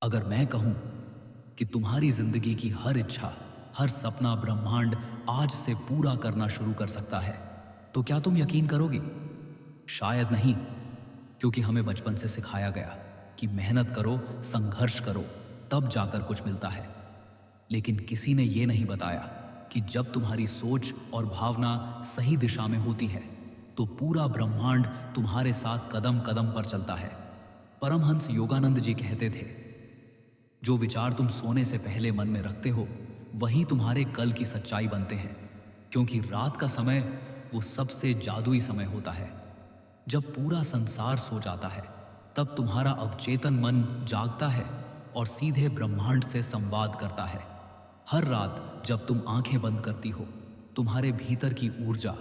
अगर मैं कहूं कि तुम्हारी जिंदगी की हर इच्छा, हर सपना ब्रह्मांड आज से पूरा करना शुरू कर सकता है, तो क्या तुम यकीन करोगी? शायद नहीं, क्योंकि हमें बचपन से सिखाया गया कि मेहनत करो, संघर्ष करो, तब जाकर कुछ मिलता है। लेकिन किसी ने यह नहीं बताया कि जब तुम्हारी सोच और भावना सही दिशा में होती है, तो पूरा ब्रह्मांड तुम्हारे साथ कदम कदम पर चलता है। परमहंस योगानंद जी कहते थे, जो विचार तुम सोने से पहले मन में रखते हो, वही तुम्हारे कल की सच्चाई बनते हैं। क्योंकि रात का समय वो सबसे जादुई समय होता है। जब पूरा संसार सो जाता है, तब तुम्हारा अवचेतन मन जागता है और सीधे ब्रह्मांड से संवाद करता है। हर रात जब तुम आंखें बंद करती हो, तुम्हारे भीतर की ऊर्जा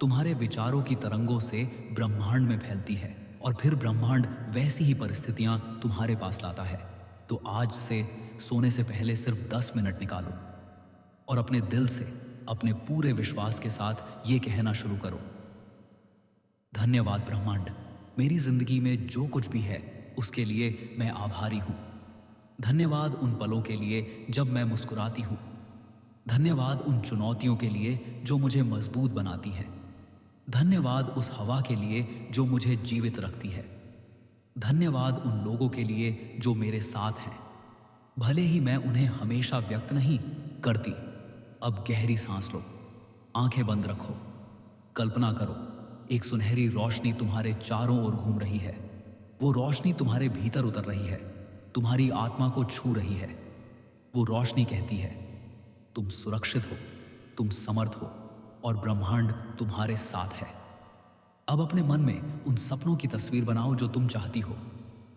तुम्हारे विचारों की तरंगों से ब्रह्मांड में फैलती है और फिर ब्रह्मांड वैसी ही परिस्थितियां तुम्हारे पास लाता है। तो आज से सोने से पहले सिर्फ 10 मिनट निकालो और अपने दिल से, अपने पूरे विश्वास के साथ ये कहना शुरू करो, धन्यवाद ब्रह्मांड, मेरी जिंदगी में जो कुछ भी है उसके लिए मैं आभारी हूं। धन्यवाद उन पलों के लिए जब मैं मुस्कुराती हूं। धन्यवाद उन चुनौतियों के लिए जो मुझे मजबूत बनाती हैं। धन्यवाद उस हवा के लिए जो मुझे जीवित रखती है। धन्यवाद उन लोगों के लिए जो मेरे साथ हैं, भले ही मैं उन्हें हमेशा व्यक्त नहीं करती। अब गहरी सांस लो, आंखें बंद रखो, कल्पना करो एक सुनहरी रोशनी तुम्हारे चारों ओर घूम रही है। वो रोशनी तुम्हारे भीतर उतर रही है, तुम्हारी आत्मा को छू रही है। वो रोशनी कहती है, तुम सुरक्षित हो, तुम समर्थ हो और ब्रह्मांड तुम्हारे साथ है। अब अपने मन में उन सपनों की तस्वीर बनाओ जो तुम चाहती हो।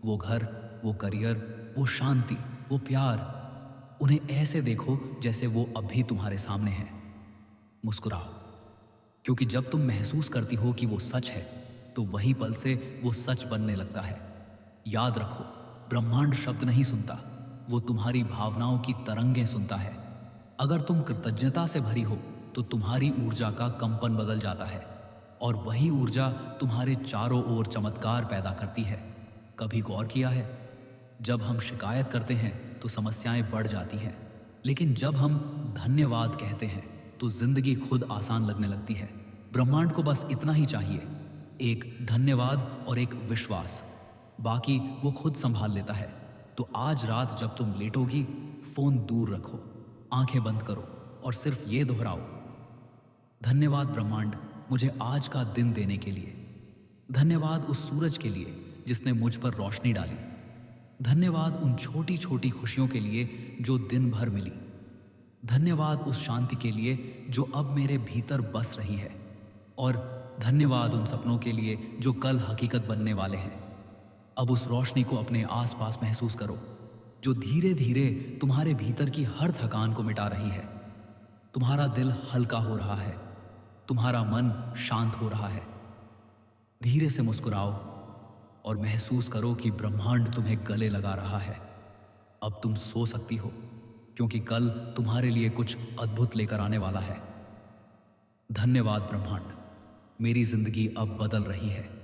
वो घर, वो करियर, वो शांति, वो प्यार। उन्हें ऐसे देखो जैसे वो अभी तुम्हारे सामने हैं। मुस्कुराओ, क्योंकि जब तुम महसूस करती हो कि वो सच है, तो वही पल से वो सच बनने लगता है। याद रखो, ब्रह्मांड शब्द नहीं सुनता, वो तुम्हारी भावनाओं की तरंगें सुनता है। अगर तुम कृतज्ञता से भरी हो, तो तुम्हारी ऊर्जा का कंपन बदल जाता है और वही ऊर्जा तुम्हारे चारों ओर चमत्कार पैदा करती है। कभी गौर किया है, जब हम शिकायत करते हैं तो समस्याएं बढ़ जाती हैं, लेकिन जब हम धन्यवाद कहते हैं तो जिंदगी खुद आसान लगने लगती है। ब्रह्मांड को बस इतना ही चाहिए, एक धन्यवाद और एक विश्वास, बाकी वो खुद संभाल लेता है। तो आज रात जब तुम लेटोगी, फोन दूर रखो, आंखें बंद करो और सिर्फ ये दोहराओ, धन्यवाद ब्रह्मांड, मुझे आज का दिन देने के लिए। धन्यवाद उस सूरज के लिए जिसने मुझ पर रोशनी डाली। धन्यवाद उन छोटी छोटी खुशियों के लिए जो दिन भर मिली। धन्यवाद उस शांति के लिए जो अब मेरे भीतर बस रही है। और धन्यवाद उन सपनों के लिए जो कल हकीकत बनने वाले हैं। अब उस रोशनी को अपने आसपास महसूस करो, जो धीरे धीरे तुम्हारे भीतर की हर थकान को मिटा रही है। तुम्हारा दिल हल्का हो रहा है, तुम्हारा मन शांत हो रहा है। धीरे से मुस्कुराओ और महसूस करो कि ब्रह्मांड तुम्हें गले लगा रहा है। अब तुम सो सकती हो, क्योंकि कल तुम्हारे लिए कुछ अद्भुत लेकर आने वाला है। धन्यवाद ब्रह्मांड, मेरी जिंदगी अब बदल रही है।